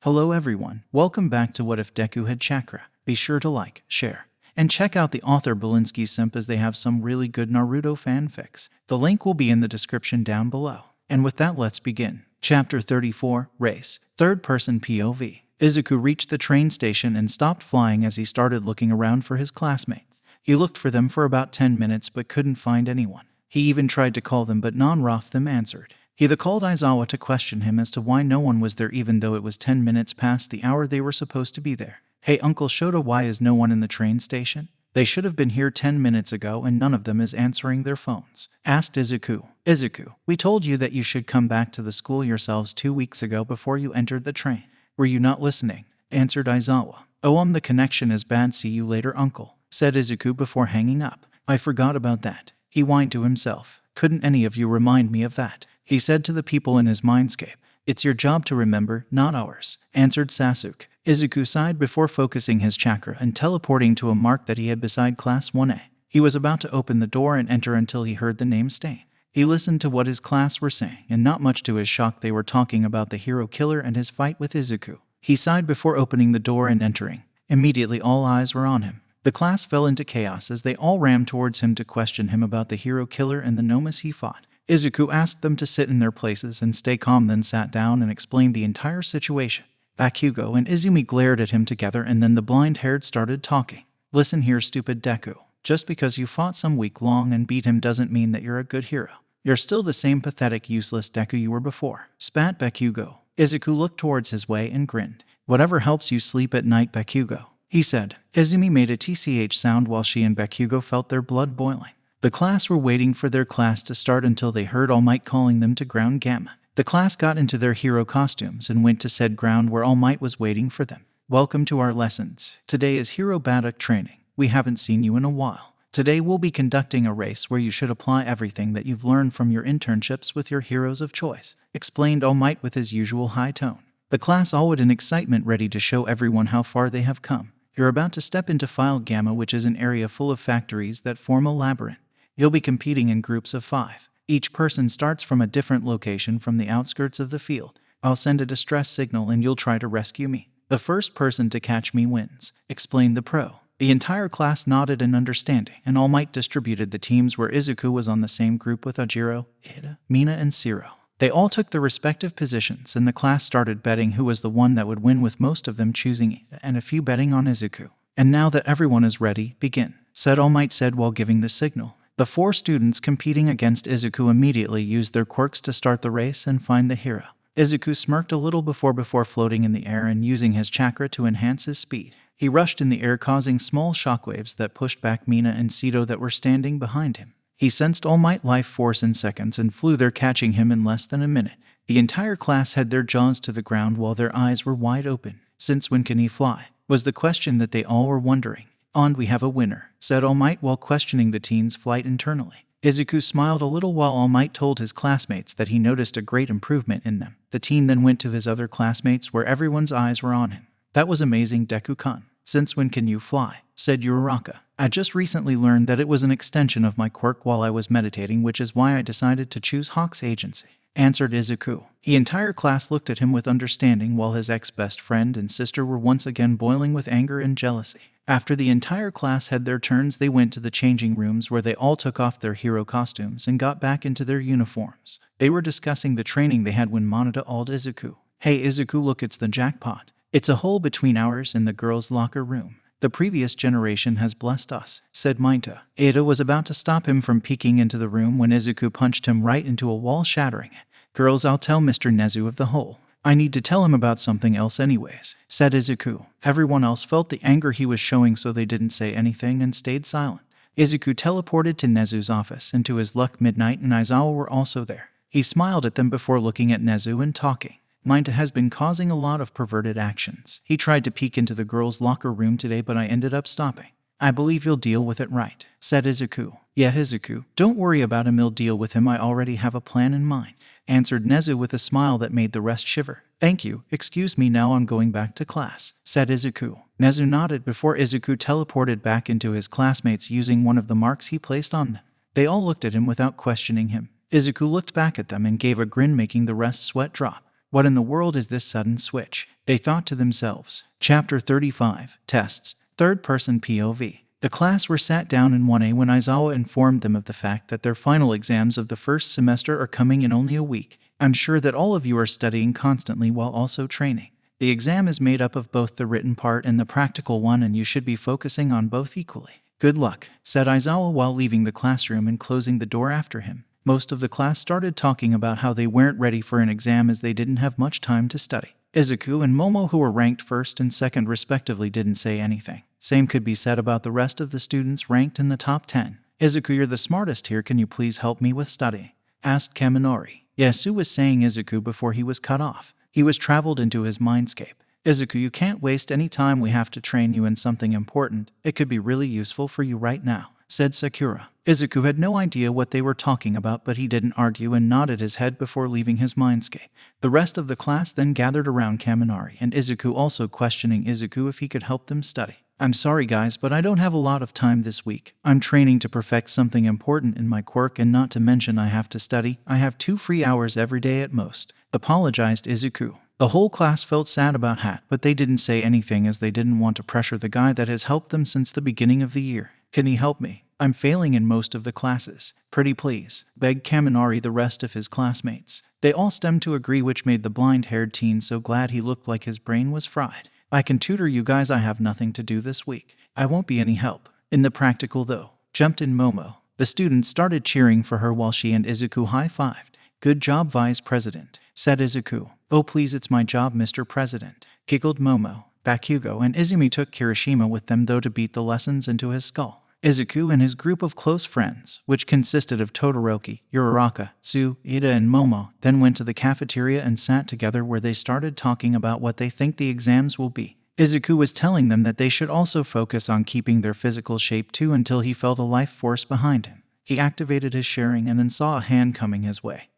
Hello everyone, welcome back to What If Deku Had Chakra. Be sure to like, share, and check out the author Belinsky Simp as they have some really good Naruto fanfics. The link will be in the description down below. And with that, let's begin. Chapter 34, Race, Third Person POV. Izuku reached the train station and stopped flying as he started looking around for his classmates. He looked for them for about 10 minutes but couldn't find anyone. He even tried to call them but none of them answered. He called Aizawa to question him as to why no one was there even though it was 10 minutes past the hour they were supposed to be there. Hey Uncle Shota, why is no one in the train station? They should have been here 10 minutes ago and none of them is answering their phones, asked Izuku. Izuku, we told you that you should come back to the school yourselves 2 weeks ago before you entered the train. Were you not listening? Answered Aizawa. Oh, the connection is bad, see you later uncle, said Izuku before hanging up. I forgot about that. He whined to himself. Couldn't any of you remind me of that? He said to the people in his mindscape. It's your job to remember, not ours, answered Sasuke. Izuku sighed before focusing his chakra and teleporting to a mark that he had beside Class 1A. He was about to open the door and enter until he heard the name Stain. He listened to what his class were saying, and not much to his shock they were talking about the hero killer and his fight with Izuku. He sighed before opening the door and entering. Immediately all eyes were on him. The class fell into chaos as they all ran towards him to question him about the hero killer and the nomus he fought. Izuku asked them to sit in their places and stay calm, then sat down and explained the entire situation. Bakugo and Izumi glared at him together and then the blind-haired started talking. Listen here, stupid Deku. Just because you fought some week long and beat him doesn't mean that you're a good hero. You're still the same pathetic, useless Deku you were before, spat Bakugo. Izuku looked towards his way and grinned. Whatever helps you sleep at night, Bakugo, he said. Izumi made a TCH sound while she and Bakugo felt their blood boiling. The class were waiting for their class to start until they heard All Might calling them to ground Gamma. The class got into their hero costumes and went to said ground where All Might was waiting for them. Welcome to our lessons. Today is Hero Baduk training. We haven't seen you in a while. Today we'll be conducting a race where you should apply everything that you've learned from your internships with your heroes of choice, explained All Might with his usual high tone. The class all in excitement, ready to show everyone how far they have come. You're about to step into File Gamma, which is an area full of factories that form a labyrinth. You'll be competing in groups of 5. Each person starts from a different location from the outskirts of the field. I'll send a distress signal and you'll try to rescue me. The first person to catch me wins, explained the pro. The entire class nodded in understanding, and All Might distributed the teams where Izuku was on the same group with Ajiro, Hida, Mina, and Siro. They all took their respective positions, and the class started betting who was the one that would win, with most of them choosing Hida and a few betting on Izuku. And now that everyone is ready, begin, said All Might said while giving the signal. The 4 students competing against Izuku immediately used their quirks to start the race and find the hero. Izuku smirked a little before floating in the air and using his chakra to enhance his speed. He rushed in the air, causing small shockwaves that pushed back Mina and Sito that were standing behind him. He sensed All Might life force in seconds and flew there, catching him in less than a minute. The entire class had their jaws to the ground while their eyes were wide open. Since when can he fly? Was the question that they all were wondering. And we have a winner, said All Might while questioning the teen's flight internally. Izuku smiled a little while All Might told his classmates that he noticed a great improvement in them. The teen then went to his other classmates where everyone's eyes were on him. That was amazing, Deku-kun. Since when can you fly? Said Uraraka. I just recently learned that it was an extension of my quirk while I was meditating, which is why I decided to choose Hawk's agency, answered Izuku. The entire class looked at him with understanding while his ex-best friend and sister were once again boiling with anger and jealousy. After the entire class had their turns, they went to the changing rooms where they all took off their hero costumes and got back into their uniforms. They were discussing the training they had when Monota called Izuku. Hey Izuku, look, it's the jackpot. It's a hole between ours and the girls' locker room. The previous generation has blessed us, said Mainta. Ada was about to stop him from peeking into the room when Izuku punched him right into a wall, shattering it. Girls, I'll tell Mr. Nezu of the hole. I need to tell him about something else anyways, said Izuku. Everyone else felt the anger he was showing, so they didn't say anything and stayed silent. Izuku teleported to Nezu's office, and to his luck Midnight and Aizawa were also there. He smiled at them before looking at Nezu and talking. Mainta has been causing a lot of perverted actions. He tried to peek into the girls' locker room today, but I ended up stopping. I believe you'll deal with it, right? Said Izuku. Yeah, Izuku, don't worry about him, you'll deal with him. I already have a plan in mind, answered Nezu with a smile that made the rest shiver. Thank you, excuse me, now I'm going back to class, said Izuku. Nezu nodded before Izuku teleported back into his classmates using one of the marks he placed on them. They all looked at him without questioning him. Izuku looked back at them and gave a grin, making the rest sweat drop. What in the world is this sudden switch? They thought to themselves. Chapter 35, Tests, Third-Person POV. The class were sat down in 1A when Aizawa informed them of the fact that their final exams of the first semester are coming in only a week. I'm sure that all of you are studying constantly while also training. The exam is made up of both the written part and the practical one, and you should be focusing on both equally. Good luck, said Aizawa while leaving the classroom and closing the door after him. Most of the class started talking about how they weren't ready for an exam as they didn't have much time to study. Izuku and Momo, who were ranked first and second respectively, didn't say anything. Same could be said about the rest of the students ranked in the top 10. Izuku, you're the smartest here, can you please help me with studying? Asked Kaminori. Yasu was saying Izuku before he was cut off. He was traveled into his mindscape. Izuku, you can't waste any time, we have to train you in something important. It could be really useful for you right now, said Sakura. Izuku had no idea what they were talking about, but he didn't argue and nodded his head before leaving his mindscape. The rest of the class then gathered around Kaminari and Izuku, also questioning Izuku if he could help them study. I'm sorry guys, but I don't have a lot of time this week. I'm training to perfect something important in my quirk, and not to mention I have to study. I have 2 free hours every day at most, apologized Izuku. The whole class felt sad about Hat, but they didn't say anything as they didn't want to pressure the guy that has helped them since the beginning of the year. Can he help me? I'm failing in most of the classes. Pretty please, begged Kaminari the rest of his classmates. They all stemmed to agree, which made the blind-haired teen so glad he looked like his brain was fried. I can tutor you guys, I have nothing to do this week. I won't be any help. In the practical though, jumped in Momo. The students started cheering for her while she and Izuku high-fived. Good job, Vice President, said Izuku. Oh please, it's my job, Mr. President, giggled Momo. Bakugo and Izumi took Kirishima with them though to beat the lessons into his skull. Izuku and his group of close friends, which consisted of Todoroki, Uraraka, Tsu, Ida and Momo, then went to the cafeteria and sat together where they started talking about what they think the exams will be. Izuku was telling them that they should also focus on keeping their physical shape too until he felt a life force behind him. He activated his sharing and then saw a hand coming his way.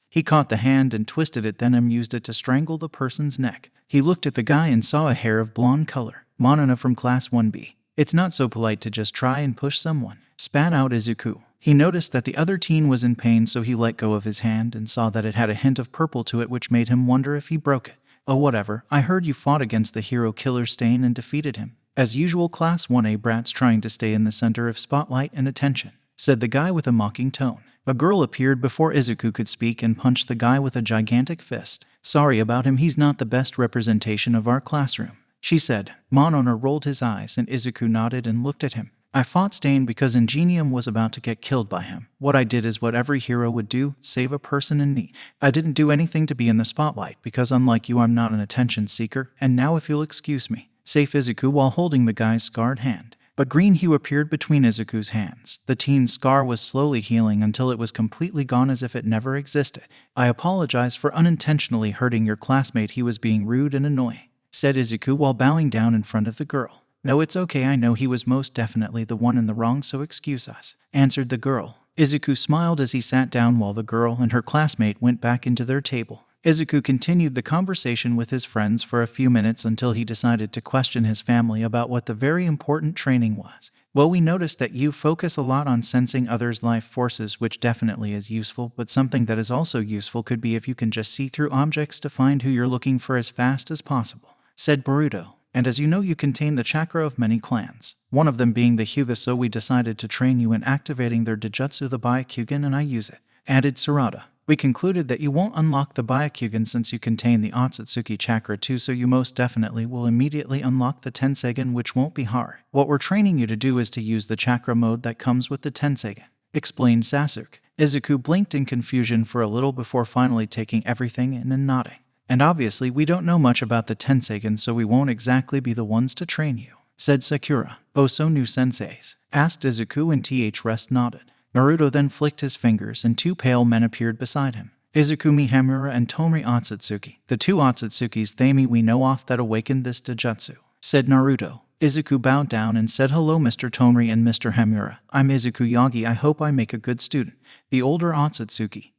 He caught the hand and twisted it, then used it to strangle the person's neck. He looked at the guy and saw a hair of blonde color. Monona from Class 1B. It's not so polite to just try and push someone, spat out Izuku. He noticed that the other teen was in pain, so he let go of his hand and saw that it had a hint of purple to it, which made him wonder if he broke it. Oh whatever, I heard you fought against the hero killer Stain and defeated him. As usual, Class 1A brats trying to stay in the center of spotlight and attention, said the guy with a mocking tone. A girl appeared before Izuku could speak and punched the guy with a gigantic fist. Sorry about him, he's not the best representation of our classroom, she said. Monona rolled his eyes and Izuku nodded and looked at him. I fought Stain because Ingenium was about to get killed by him. What I did is what every hero would do, save a person in need. I didn't do anything to be in the spotlight because unlike you, I'm not an attention seeker, and now if you'll excuse me, safe Izuku while holding the guy's scarred hand. A green hue appeared between Izuku's hands. The teen's scar was slowly healing until it was completely gone, as if it never existed. I apologize for unintentionally hurting your classmate, he was being rude and annoying, said Izuku while bowing down in front of the girl. No, it's okay, I know he was most definitely the one in the wrong, so excuse us, answered the girl. Izuku smiled as he sat down while the girl and her classmate went back into their table. Izuku continued the conversation with his friends for a few minutes until he decided to question his family about what the very important training was. Well, we noticed that you focus a lot on sensing others' life forces, which definitely is useful, but something that is also useful could be if you can just see through objects to find who you're looking for as fast as possible, said Boruto. And as you know, you contain the chakra of many clans, one of them being the Hyuga, so we decided to train you in activating their Dijutsu, the Byakugan, and I use it, added Sarada. We concluded that you won't unlock the Byakugan since you contain the Otsutsuki chakra too, so you most definitely will immediately unlock the Tenseigen, which won't be hard. What we're training you to do is to use the chakra mode that comes with the Tenseigen, explained Sasuke. Izuku blinked in confusion for a little before finally taking everything in and nodding. And obviously we don't know much about the Tenseigen, so we won't exactly be the ones to train you, said Sakura. Oh, so new senseis? Asked Izuku, and Rest nodded. Naruto then flicked his fingers and 2 pale men appeared beside him. Izukumi Hamura and Tomri Otsutsuki. The 2 Otsutsukis Thami we know off that awakened this Dijutsu, said Naruto. Izuku bowed down and said, hello Mr. Tomri and Mr. Hamura. I'm Izuku Yagi, I hope I make a good student. The older Otsutsuki,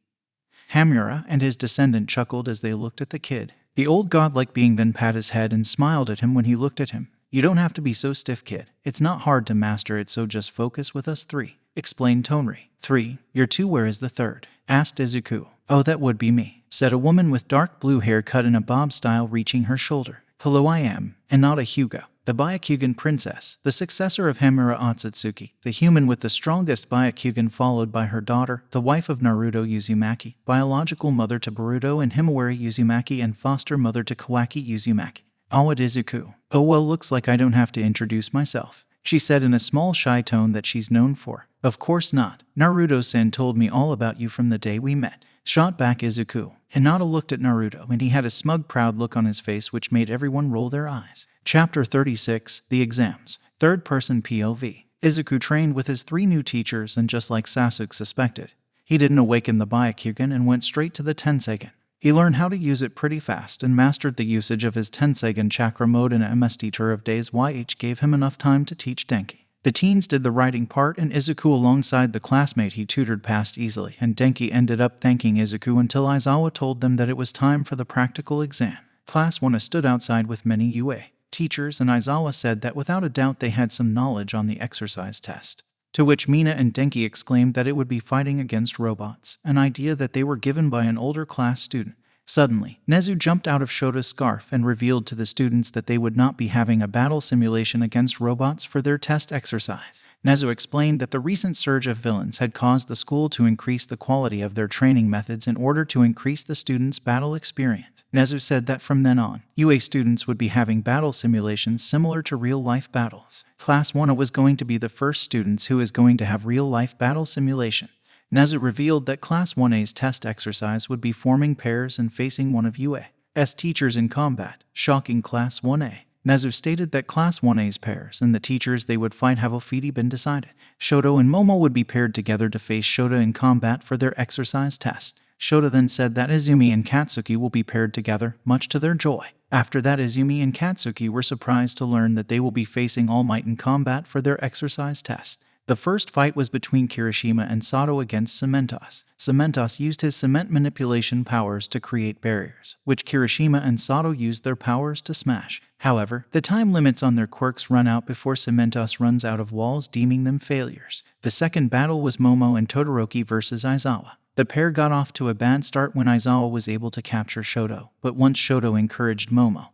Hamura, and his descendant chuckled as they looked at the kid. The old godlike being then pat his head and smiled at him when he looked at him. You don't have to be so stiff, kid. It's not hard to master it, so just focus with us 3. Explained Tonri. 3? You're 2, where is the 3rd? Asked Izuku. Oh, that would be me, said a woman with dark blue hair cut in a bob style reaching her shoulder. Hello, I am Inada Hyuga, the Byakugan princess, the successor of Hamura Otsutsuki, the human with the strongest Byakugan, followed by her daughter, the wife of Naruto Uzumaki, biological mother to Boruto and Himawari Uzumaki and foster mother to Kawaki Uzumaki. Awad Izuku. Oh well, looks like I don't have to introduce myself, she said in a small shy tone that she's known for. Of course not. Naruto-san told me all about you from the day we met, shot back Izuku. Hinata looked at Naruto and he had a smug, proud look on his face which made everyone roll their eyes. Chapter 36, The Exams. Third-person POV. Izuku trained with his 3 new teachers and just like Sasuke suspected, he didn't awaken the Byakugan and went straight to the Tenseigan. He learned how to use it pretty fast and mastered the usage of his Tenseigan chakra mode in a MS tour of days, which gave him enough time to teach Denki. The teens did the writing part and Izuku alongside the classmate he tutored passed easily, and Denki ended up thanking Izuku until Aizawa told them that it was time for the practical exam. Class 1 stood outside with many UA teachers and Aizawa said that without a doubt they had some knowledge on the exercise test. To which Mina and Denki exclaimed that it would be fighting against robots, an idea that they were given by an older class student. Suddenly, Nezu jumped out of Shota's scarf and revealed to the students that they would not be having a battle simulation against robots for their test exercise. Nezu explained that the recent surge of villains had caused the school to increase the quality of their training methods in order to increase the students' battle experience. Nezu said that from then on, UA students would be having battle simulations similar to real-life battles. Class 1 was going to be the first students who is going to have real-life battle simulation. Nezu revealed that Class 1A's test exercise would be forming pairs and facing one of UA's teachers in combat, shocking Class 1A. Nezu stated that Class 1A's pairs and the teachers they would fight have already been decided. Shoto and Momo would be paired together to face Shota in combat for their exercise test. Shota then said that Izumi and Katsuki will be paired together, much to their joy. After that, Izumi and Katsuki were surprised to learn that they will be facing All Might in combat for their exercise test. The first fight was between Kirishima and Sato against Cementos. Cementos used his cement manipulation powers to create barriers, which Kirishima and Sato used their powers to smash. However, the time limits on their quirks run out before Cementos runs out of walls, deeming them failures. The second battle was Momo and Todoroki versus Aizawa. The pair got off to a bad start when Aizawa was able to capture Shoto, but once Shoto encouraged Momo,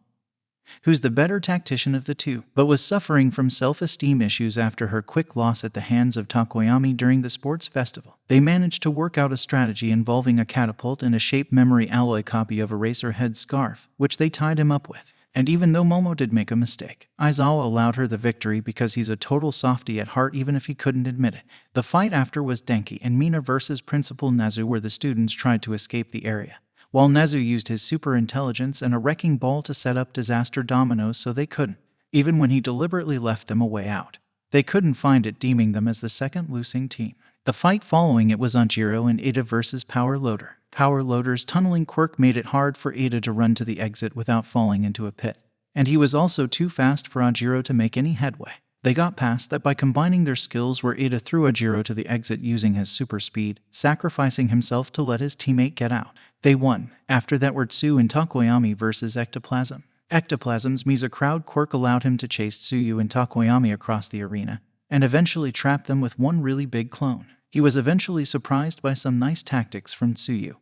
who's the better tactician of the two, but was suffering from self-esteem issues after her quick loss at the hands of Takoyami during the sports festival. They managed to work out a strategy involving a catapult and a shape memory alloy copy of Eraserhead's scarf, which they tied him up with. And even though Momo did make a mistake, Aizawa allowed her the victory because he's a total softie at heart even if he couldn't admit it. The fight after was Denki and Mina versus Principal Nezu, where the students tried to escape the area, while Nezu used his super intelligence and a wrecking ball to set up disaster dominoes so they couldn't. Even when he deliberately left them a way out, they couldn't find it, deeming them as the second losing team. The fight following it was Anjiro and Ada versus Power Loader. Power Loader's tunneling quirk made it hard for Ada to run to the exit without falling into a pit, and he was also too fast for Anjiro to make any headway. They got past that by combining their skills, where Ada threw Anjiro to the exit using his super speed, sacrificing himself to let his teammate get out. They won. After that were Tsu and Takoyami versus Ectoplasm. Ectoplasm's Misa crowd quirk allowed him to chase Tsuyu and Takoyami across the arena, and eventually trap them with one really big clone. He was eventually surprised by some nice tactics from Tsuyu,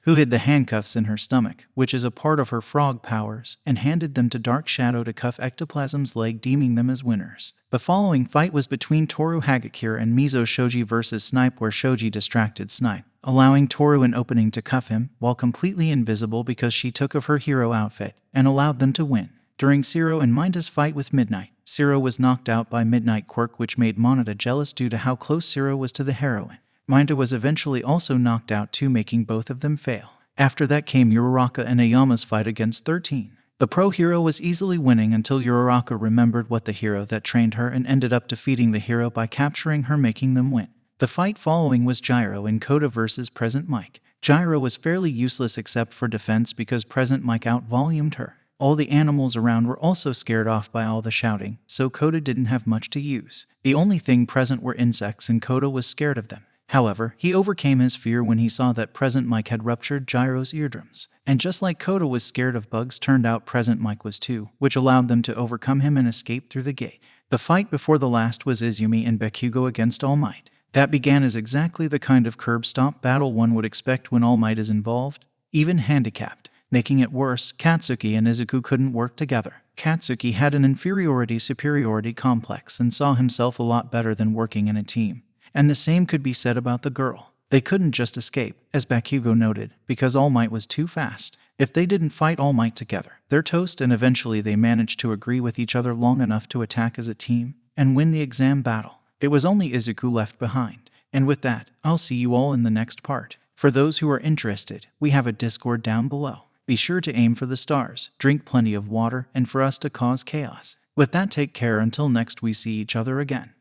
who hid the handcuffs in her stomach, which is a part of her frog powers, and handed them to Dark Shadow to cuff Ectoplasm's leg, deeming them as winners. The following fight was between Toru Hagakure and Mizo Shoji versus Snipe, where Shoji distracted Snipe, allowing Toru an opening to cuff him, while completely invisible because she took off her hero outfit, and allowed them to win. During Zero and Minda's fight with Midnight, Zero was knocked out by Midnight quirk, which made Moneta jealous due to how close Zero was to the heroine. Minda was eventually also knocked out too, making both of them fail. After that came Uraraka and Ayama's fight against 13. The pro hero was easily winning until Uraraka remembered what the hero that trained her and ended up defeating the hero by capturing her, making them win. The fight following was Gyro and Koda versus Present Mike. Gyro was fairly useless except for defense because Present Mike out-volumed her. All the animals around were also scared off by all the shouting, so Koda didn't have much to use. The only thing present were insects, and Koda was scared of them. However, he overcame his fear when he saw that Present Mike had ruptured Gyro's eardrums. And just like Koda was scared of bugs, turned out Present Mike was too, which allowed them to overcome him and escape through the gate. The fight before the last was Izumi and Bakugo against All Might. That began as exactly the kind of curb stomp battle one would expect when All Might is involved. even handicapped. Making it worse, Katsuki and Izuku couldn't work together. Katsuki had an inferiority-superiority complex and saw himself a lot better than working in a team. And the same could be said about the girl. They couldn't just escape, as Bakugo noted, because All Might was too fast. If they didn't fight All Might together, they're toast, and eventually they managed to agree with each other long enough to attack as a team and win the exam battle. It was only Izuku left behind. And with that, I'll see you all in the next part. For those who are interested, we have a Discord down below. Be sure to aim for the stars, drink plenty of water, and for us to cause chaos. With that, take care until next we see each other again.